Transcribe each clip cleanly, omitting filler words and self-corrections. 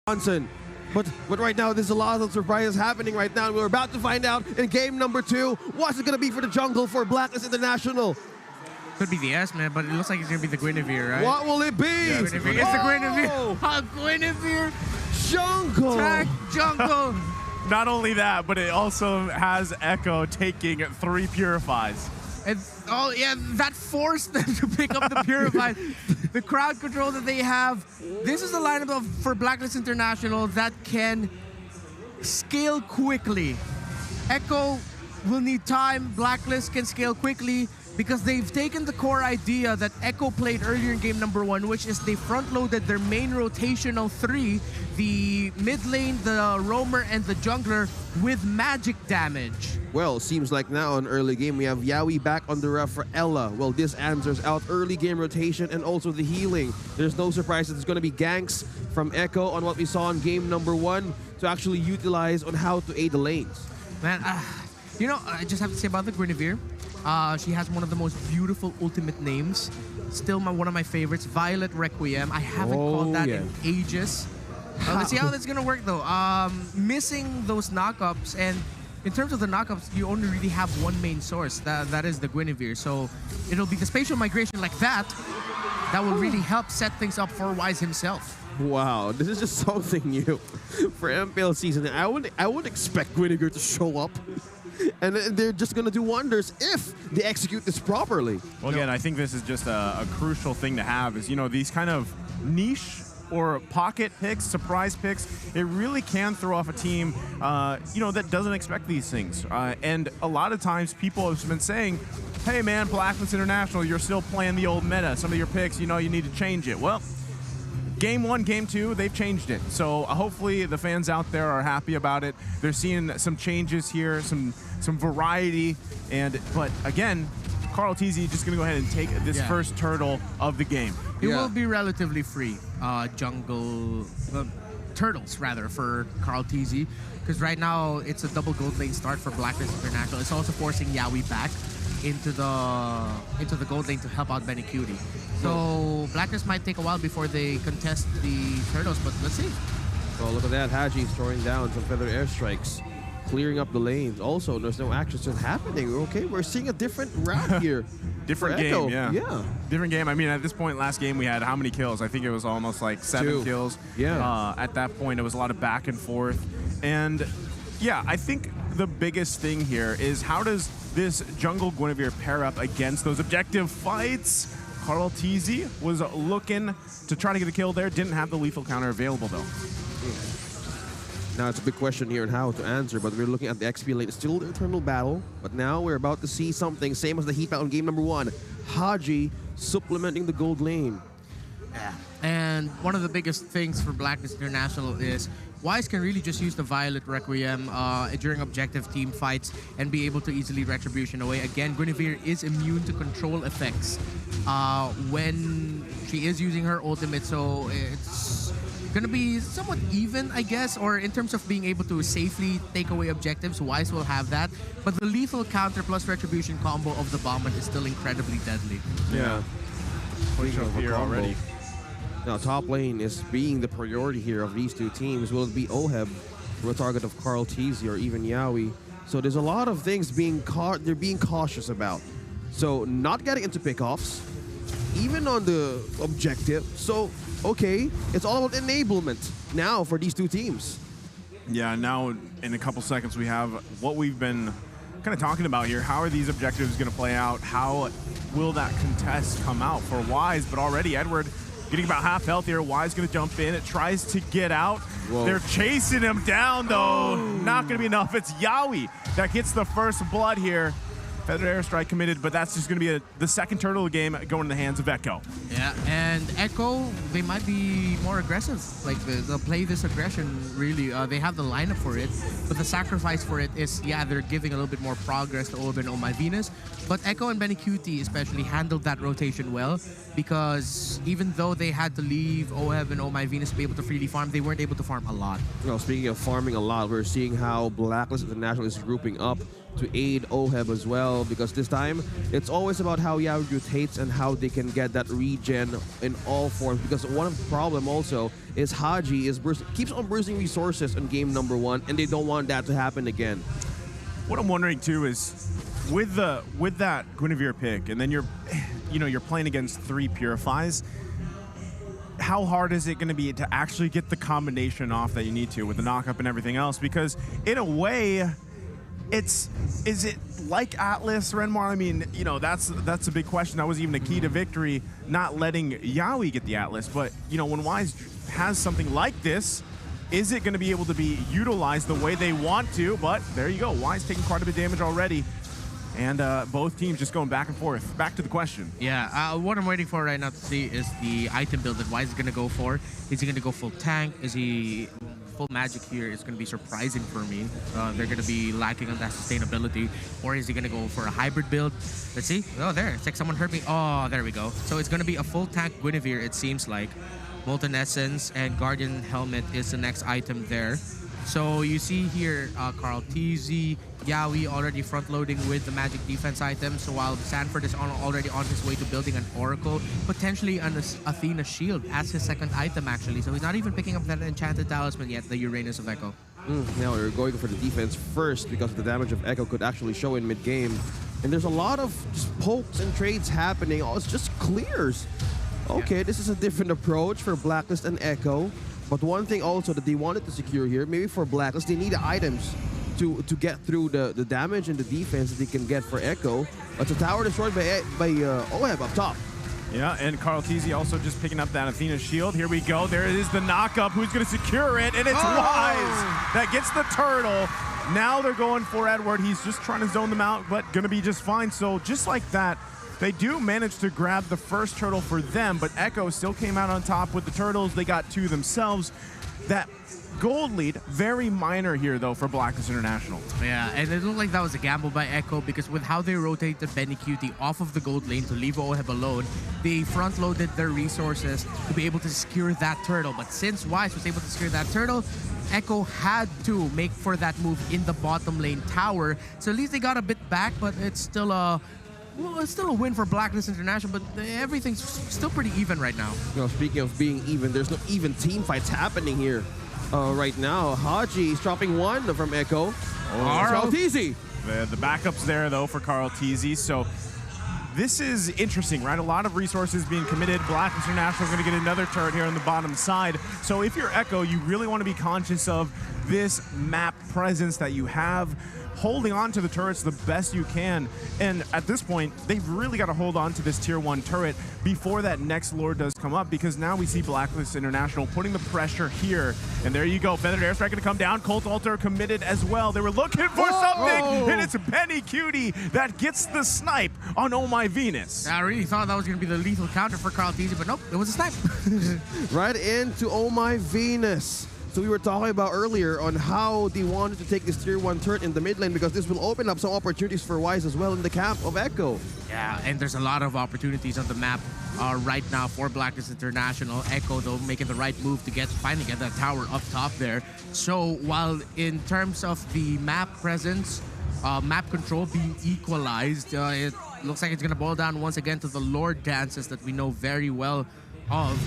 Johnson. But right now, there's a lot of surprises happening right now. We're about to find out in game number 2. What's it going to be for the jungle for Blacklist International? Could be the S-Man, but it looks like it's going to be the Guinevere, right? What will it be? Yeah, it's the Guinevere. Guinevere. Jungle. Tag jungle. Not only that, but it also has Echo taking 3 Purifies. And oh yeah, that forced them to pick up the Purified. The crowd control that they have. This is a lineup for Blacklist International that can scale quickly. Echo will need time. Blacklist can scale quickly because they've taken the core idea that Echo played earlier in game number 1, which is they front-loaded their main rotational 3, the mid lane, the roamer, and the jungler with magic damage. Well, seems like now in early game, we have Yawi back on the ref for Ella. Well, this answers out early game rotation and also the healing. There's no surprise that there's going to be ganks from Echo on what we saw in game number 1 to actually utilize on how to aid the lanes. Man, you know, I just have to say about the Guinevere, she has one of the most beautiful ultimate names. Still one of my favorites, Violet Requiem. I haven't called that in ages. Let's see how that's going to work, though. Missing those knockups, and in terms of the knockups, you only really have one main source. That is the Guinevere. So it'll be the spatial migration like that will really help set things up for Wise himself. Wow, this is just something new for MPL season. I would expect Guinevere to show up. And they're just going to do wonders if they execute this properly. Well, again, I think this is just a crucial thing to have is, you know, these kind of niche or pocket picks, surprise picks, it really can throw off a team, you know, that doesn't expect these things. And a lot of times people have been saying, hey, man, Blacklist International, you're still playing the old meta. Some of your picks, you know, you need to change it. Well, Game 1, Game 2, they've changed it. So hopefully the fans out there are happy about it. They're seeing some changes here, some variety. But again, Carl TZ just going to go ahead and take this first turtle of the game. It will be relatively free jungle turtles, rather, for Carl TZ. Because right now, it's a double gold lane start for Blacklist International. It's also forcing Yawi back into the gold lane to help out Benny Cutie. So Blacklist might take a while before they contest the turtles, but let's see. Oh, look at that. Haji's throwing down some feather airstrikes, clearing up the lanes. Also, there's no actions happening. Okay, we're seeing a different route here. Different Echo. game, yeah. Different game. I mean, at this point, last game, we had how many kills? I think it was almost like 7 kills. Yeah. At that point, it was a lot of back and forth. And yeah, I think the biggest thing here is how does this jungle Guinevere pair up against those objective fights? Carl TZ was looking to try to get a kill there. Didn't have the lethal counter available, though. Now, it's a big question here on how to answer, but we're looking at the XP lane. It's still the eternal battle, but now we're about to see something, same as the heat battle in game number 1. Haji supplementing the gold lane. Yeah. And one of the biggest things for Blacklist International is Wise can really just use the Violet Requiem during objective team fights and be able to easily retribution away. Again, Guinevere is immune to control effects when she is using her ultimate, so it's gonna be somewhat even, I guess, or in terms of being able to safely take away objectives, Wise will have that. But the lethal counter plus retribution combo of the Bomber is still incredibly deadly. Yeah. Speaking of a here combo, already. now top lane is being the priority here of these two teams. Will it be Oheb for a target of Carl TZ or even Yawi? So there's a lot of things they're being cautious about. So not getting into pickoffs, even on the objective. So okay, it's all about enablement now for these two teams. Yeah, now in a couple seconds we have what we've been kind of talking about here. How are these objectives going to play out? How will that contest come out for Wise? But already Edward getting about half health here. Wise going to jump in. It tries to get out. Whoa. They're chasing him down, though. Not going to be enough. It's Yawi that gets the first blood here. Feather airstrike committed, but that's just going to be the second turtle of the game going in the hands of Echo. Yeah, and Echo, they might be more aggressive. Like, they'll play this aggression, really. They have the lineup for it, but the sacrifice for it is, yeah, they're giving a little bit more progress to Oheb and Oh My Venus. But Echo and Benny Cutie especially handled that rotation well, because even though they had to leave Oheb and Oh My Venus to be able to freely farm, they weren't able to farm a lot. Well, speaking of farming a lot, we're seeing how Blacklist International is grouping up to aid OHEB as well, because this time it's always about how Yawi rotates and how they can get that regen in all forms, because one problem also is Haji is keeps on bursting resources on game number 1, and they don't want that to happen again. What I'm wondering too is with that Guinevere pick, and then you're playing against 3 Purifies, how hard is it going to be to actually get the combination off that you need to with the knockup and everything else? Because in a way, is it like Atlas, Renmar? I mean, that's a big question. That was even a key to victory, not letting Yawi get the Atlas. But, when Wise has something like this, is it going to be able to be utilized the way they want to? But there you go. Wise taking quite a bit of damage already. And both teams just going back and forth. Back to the question. Yeah, what I'm waiting for right now to see is the item build that Wise is going to go for. Is he going to go full tank? Is he full magic here? Is going to be surprising for me. They're going to be lacking on that sustainability. Or is he going to go for a hybrid build? Let's see. Oh, there. It's like someone hurt me. Oh, there we go. So it's going to be a full tank Guinevere, it seems like. Molten Essence and Guardian Helmet is the next item there. So you see here, Carl TZ, Yawi already front-loading with the magic defense item. So while Sanford is already on his way to building an Oracle, potentially an Athena Shield as his second item, actually. So he's not even picking up that Enchanted Talisman yet, the Uranus of Echo. Now we're going for the defense first because the damage of Echo could actually show in mid-game. And there's a lot of just pokes and trades happening. Oh, it's just clears. Okay, this is a different approach for Blacklist and Echo. But one thing also that they wanted to secure here, maybe for Blacklist, they need items to get through the damage and the defense that they can get for Echo. It's a tower destroyed by OHEB up top. Yeah, and Carl TZ also just picking up that Athena shield. Here we go. There is the knockup. Who's going to secure it? And it's Wise that gets the turtle. Now they're going for Edward. He's just trying to zone them out, but going to be just fine. So just like that, they do manage to grab the first turtle for them, but Echo still came out on top with the turtles. They got 2 themselves. That gold lead, very minor here, though, for Blacklist International. Yeah, and it looked like that was a gamble by Echo, because with how they rotated Benny Cutie off of the gold lane to leave OHEB alone, they front-loaded their resources to be able to secure that turtle. But since Wise was able to secure that turtle, Echo had to make for that move in the bottom lane tower. So at least they got a bit back, but it's still a... Well, it's still a win for Blacklist International, but everything's still pretty even right now. Speaking of being even, there's no even team fights happening here right now. Haji is dropping 1 from Echo. Carl TZ. The backups there, though, for Carl TZ. So this is interesting, right? A lot of resources being committed. Blacklist International is going to get another turret here on the bottom side. So if you're Echo, you really want to be conscious of this map presence that you have, holding on to the turrets the best you can. And at this point, they've really got to hold on to this tier 1 turret before that next lord does come up, because now we see Blacklist International putting the pressure here. And there you go. Feathered Airstrike going to come down. Colt Altar committed as well. They were looking for something, and it's Benny Cutie that gets the snipe on Oh My Venus. I really thought that was going to be the lethal counter for Carl TZ, but nope, it was a snipe. Right into Oh My Venus. So we were talking about earlier on how they wanted to take this tier 1 turret in the mid lane, because this will open up some opportunities for Wise as well in the camp of Echo. Yeah, and there's a lot of opportunities on the map right now for Blacklist International. Echo, though, making the right move to finally get that tower up top there. So while in terms of the map presence, map control being equalized, it looks like it's going to boil down once again to the Lord dances that we know very well of.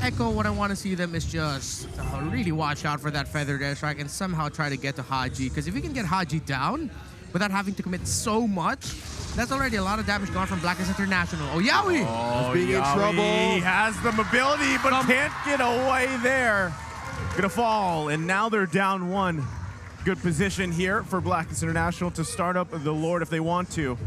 Echo, what I want to see them is just really watch out for that Feathered Airstrike and somehow try to get to Haji, because if you can get Haji down without having to commit so much, that's already a lot of damage gone from Blacklist International. Oh, Yawi! Oh, being in trouble. He has the mobility, but can't get away there. Gonna fall, and now they're down 1. Good position here for Blacklist International to start up the Lord if they want to.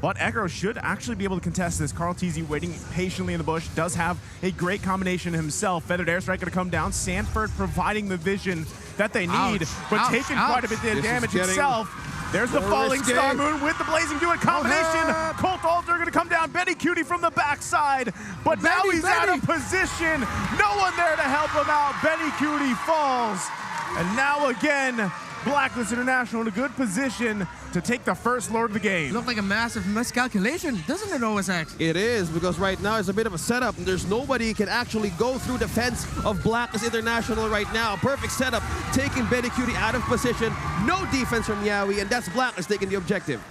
But Echo should actually be able to contest this. Carl TZ waiting patiently in the bush. Does have a great combination himself. Feathered Airstrike going to come down. Sanford providing the vision that they need, but taking quite a bit of damage itself. There's the Falling Star Moon with the Blazing Duet combination. Colt Altar going to come down. Benny Cutie from the backside. But now he's out of position. No one there to help him out. Benny Cutie falls. And now again, Blacklist International in a good position to take the first Lord of the game. Looked like a massive miscalculation, doesn't it, OSX? It is, because right now it's a bit of a setup, and there's nobody who can actually go through defense of Blacklist International right now. Perfect setup, taking Betty Cutie out of position. No defense from Yowie, and that's Blacklist taking the objective.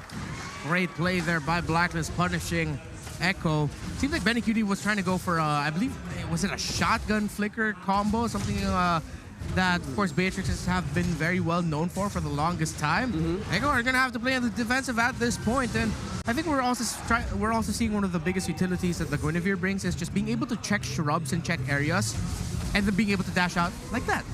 Great play there by Blacklist, punishing Echo. Seems like Benny Cutie was trying to go for, I believe, was it a shotgun flicker combo? Something that, of course, Beatrixes have been very well known for the longest time. Echo are going to have to play on the defensive at this point, and I think we're also seeing one of the biggest utilities that the Guinevere brings is just being able to check shrubs and check areas, and then being able to dash out like that.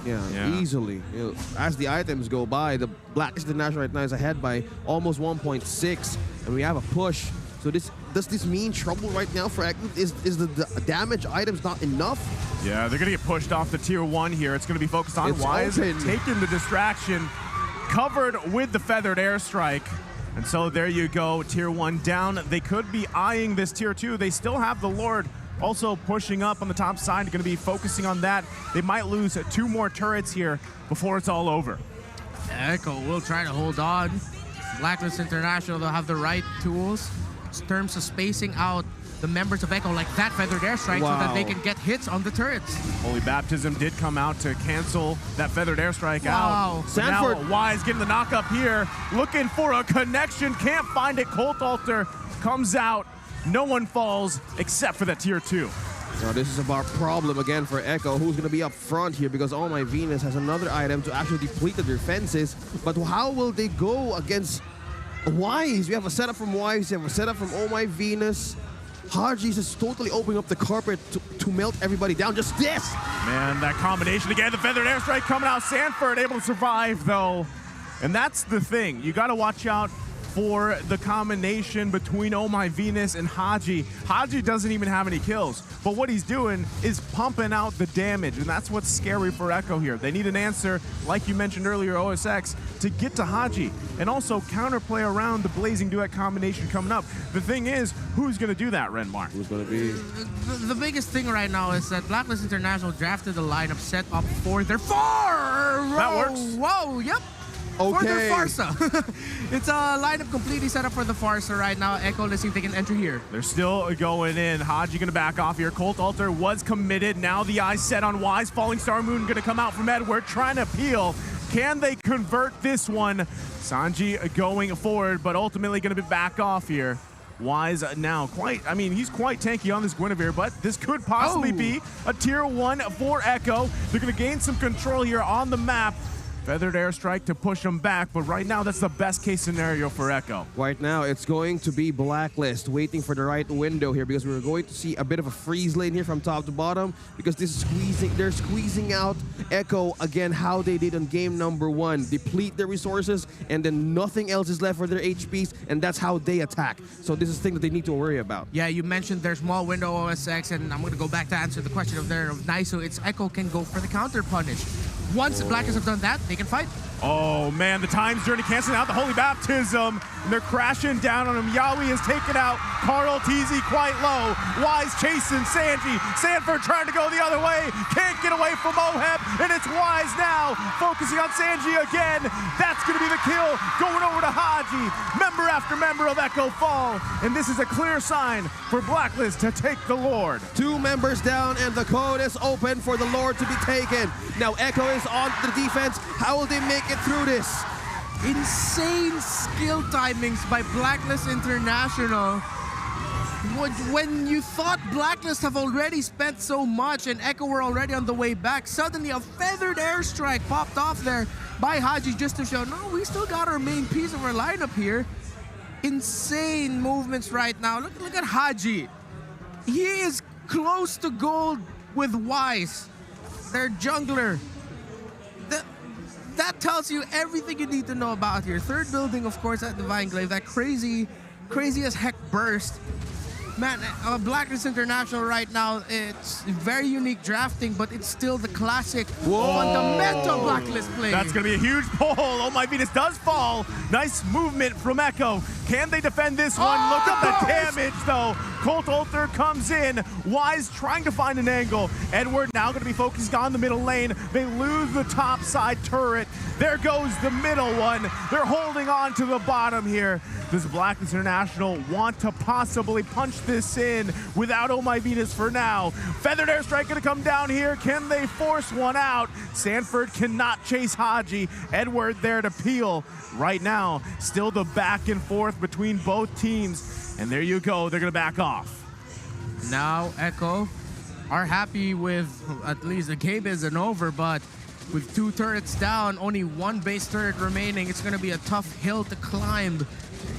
Yeah, easily. You know, as the items go by, the Blacklist International right now is ahead by almost 1.6, and we have a push. So does this mean trouble right now for Echo? Is the damage items not enough? Yeah, they're going to get pushed off the tier 1 here. It's going to be focused on Wise taking the distraction, covered with the feathered airstrike. And so there you go, tier 1 down. They could be eyeing this tier 2. They still have the Lord also pushing up on the top side. Going to be focusing on that. They might lose 2 more turrets here before it's all over. Echo will try to hold on. Blacklist International, they'll have the right tools in terms of spacing out the members of Echo like that feathered airstrike so that they can get hits on the turrets. Holy Baptism did come out to cancel that feathered airstrike out. Sanford. Now Wise getting the knock up here, looking for a connection, can't find it. Colt Alter comes out. No one falls except for that tier 2. Now this is about problem again for Echo, who's going to be up front here because Oh My Venus has another item to actually deplete the defenses. But how will they go against Wise? We have a setup from Wise, we have a setup from Oh My Venus. Haji's is totally opening up the carpet to melt everybody down. Just this! Man, that combination again, the feathered airstrike coming out. Sanford able to survive though. And that's the thing. You got to watch out for the combination between Oh My Venus and Haji. Haji doesn't even have any kills, but what he's doing is pumping out the damage, and that's what's scary for Echo here. They need an answer, like you mentioned earlier, OSX, to get to Haji, and also counterplay around the Blazing Duet combination coming up. The thing is, who's going to do that, Renmar? Who's going to be? The biggest thing right now is that Blacklist International drafted a lineup set up for their farm. That works. Whoa, yep. Okay. For their Farsa. It's a lineup completely set up for the Farsa right now. Echo, let's see if they can enter here. They're still going in. Haji going to back off here. Colt Alter was committed. Now the eye set on Wise. Falling Star Moon going to come out from Edward, trying to peel. Can they convert this one? Sanji going forward, but ultimately going to be back off here. Wise now he's quite tanky on this Guinevere, but this could possibly be a tier 1 for Echo. They're going to gain some control here on the map. Feathered airstrike to push them back, but right now that's the best case scenario for Echo. Right now it's going to be Blacklist waiting for the right window here because we're going to see a bit of a freeze lane here from top to bottom because they're squeezing out Echo again how they did on game number 1. Deplete their resources and then nothing else is left for their HPs, and that's how they attack. So this is the thing that they need to worry about. Yeah, you mentioned their small window OSX, and I'm going to go back to answer the question of Niso. It's Echo can go for the counter punish. Once the Blacklist have done that, they can fight. Oh man, the Time's Journey canceling out the Holy Baptism, and they're crashing down on him. Yowie is taken out. Carl TZ quite low. Wise chasing Sanji. Sanford trying to go the other way. Can't get away from Oheb, and it's Wise now focusing on Sanji again. That's going to be the kill. Going over to Haji. Member after member of Echo fall, and this is a clear sign for Blacklist to take the Lord. 2 members down, and the code is open for the Lord to be taken. Now Echo is on the defense. How will they make it through this? Insane skill timings by Blacklist International. When you thought Blacklist have already spent so much and Echo were already on the way back, suddenly a feathered airstrike popped off there by Haji just to show, no, we still got our main piece of our lineup here. Insane movements right now. Look at Haji. He is close to gold with Wise, their jungler. That tells you everything you need to know about here. Third building, of course, at Divine Glaive. That crazy as heck burst. Man, Blacklist International right now, it's very unique drafting, but it's still the classic fundamental Blacklist play. That's going to be a huge pull. Oh, my Venus does fall. Nice movement from Echo. Can they defend this one? Look at the damage, though. Colt Alter comes in. Wise trying to find an angle. Edward now going to be focused on the middle lane. They lose the top side turret. There goes the middle one. They're holding on to the bottom here. Does Blacklist International want to possibly punch this in without Oh My Venus for now? Feathered Airstrike going to come down here. Can they force one out? Sanford cannot chase Haji. Edward there to peel. Right now, still the back and forth between both teams. And there you go. They're going to back off. Now Echo are happy with at least the game isn't over, but with 2 turrets down, only 1 base turret remaining, it's going to be a tough hill to climb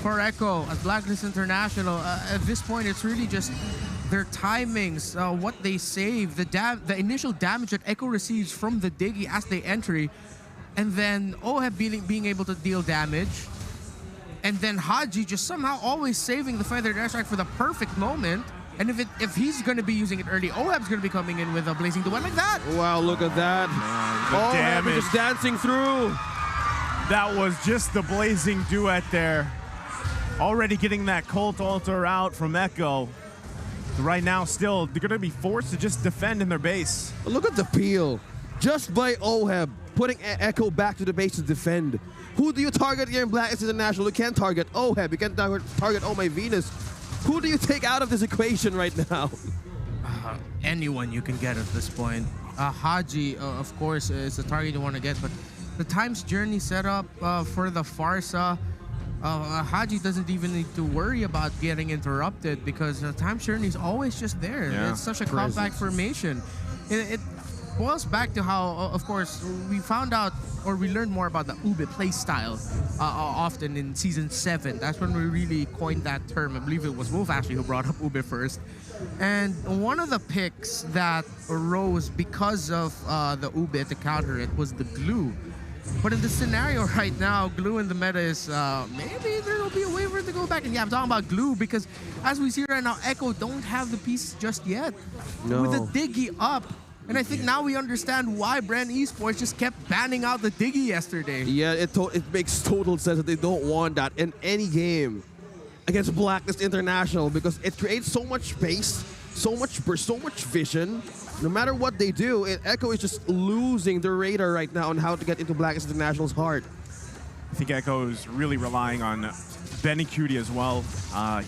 for Echo at Blacklist International. At this point, it's really just their timings, what they save, the initial damage that Echo receives from the Diggy as they entry, and then OHEB being able to deal damage, and then Haji just somehow always saving the Feathered Airstrike for the perfect moment. And if he's going to be using it early, OHEB's going to be coming in with a Blazing Duet like that. Wow, look at that. Man, OHEB just dancing through. That was just the Blazing Duet there. Already getting that Colt Alter out from Echo. Right now, still, they're going to be forced to just defend in their base. Look at the peel. Just by OHEB, putting Echo back to the base to defend. Who do you target here in Blacklist International? You can't target OHEB. You can't target Oh My Venus. Who do you take out of this equation right now? Anyone you can get at this point. Haji, of course, is the target you want to get, but the Time's Journey setup for the Farsa, Haji doesn't even need to worry about getting interrupted because the Time's Journey is always just there. Yeah. It's such a compact formation. It boils back to how, of course, we found out or we learned more about the Ube play style often in Season 7. That's when we really coined that term. I believe it was Wolf actually who brought up Ube first. And one of the picks that arose because of the Ube to counter it was the glue. But in the scenario right now, glue in the meta is maybe there will be a way for it to go back. And yeah, I'm talking about glue because as we see right now, Echo don't have the piece just yet. No. With the Diggy up. And I think now we understand why Brand Esports just kept banning out the Diggy yesterday. Yeah, it makes total sense that they don't want that in any game against Blacklist International because it creates so much space, so much burst, so much vision. No matter what they do, Echo is just losing the radar right now on how to get into Blacklist International's heart. I think Echo is really relying on Benny Cutie as well.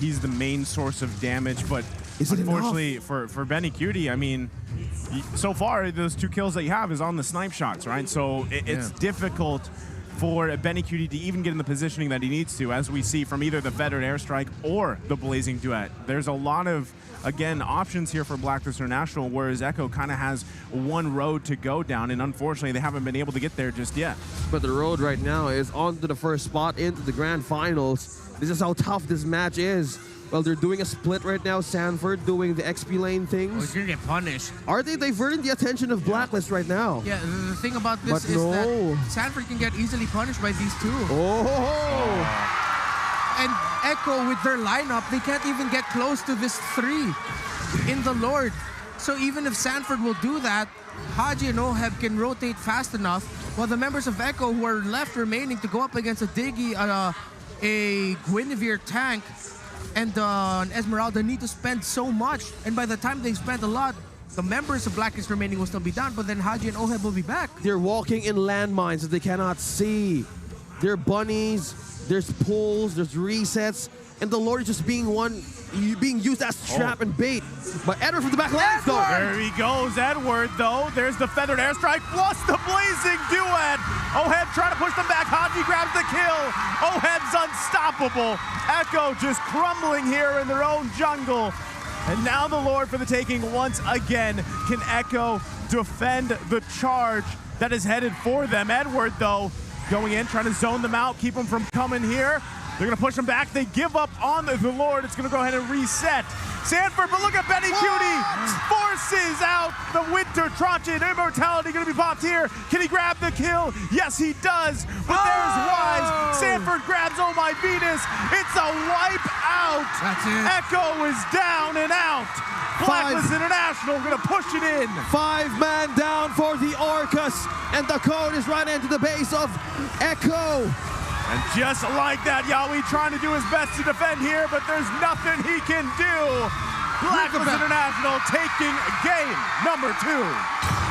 He's the main source of damage, but unfortunately for Benny Cutie, I mean, so far those 2 kills that you have is on the snipe shots, right? So it's difficult for Benny Cutie to even get in the positioning that he needs to, as we see from either the Feathered Airstrike or the Blazing Duet. There's a lot of, again, options here for Blacklist International, whereas Echo kind of has one road to go down, and unfortunately they haven't been able to get there just yet. But the road right now is on to the first spot into the grand finals. This is how tough this match is. Well, they're doing a split right now. Sanford doing the XP lane things. Oh, he's gonna get punished. Are they diverting the attention of Blacklist right now? Yeah, the thing about this is that Sanford can get easily punished by these 2. Oh! And Echo with their lineup, they can't even get close to this 3 in the Lord. So even if Sanford will do that, Haji and OHEB can rotate fast enough, while the members of Echo who are left remaining to go up against a Diggy, a Guinevere tank, and an Esmeralda need to spend so much. And by the time they've spent a lot, the members of Blacklist remaining will still be down, but then Haji and OHEB will be back. They're walking in landmines that they cannot see. There are bunnies, there's pulls, there's resets, and the Lord is just being used as trap and bait. But Edward from the back lines, though. There he goes, Edward, though. There's the Feathered Airstrike plus the Blazing Duet. OHEB trying to push them back. Haji grabs the kill. OHEB's unstoppable. Echo just crumbling here in their own jungle. And now the Lord for the taking once again. Can Echo defend the charge that is headed for them? Edward, though, going in, trying to zone them out, keep them from coming here. They're going to push him back. They give up on the Lord. It's going to go ahead and reset. Sanford, but look at Benny Cutie. Forces out the Winter Trotchet. Immortality going to be popped here. Can he grab the kill? Yes, he does. But there's Wise. Sanford grabs Oh My Venus. It's a wipe out. That's it. Echo is down and out. Blacklist International going to push it in. 5-man down for the Orcas, and the code is right into the base of Echo. And just like that, Yawi trying to do his best to defend here, but there's nothing he can do. Blacklist International taking game number 2.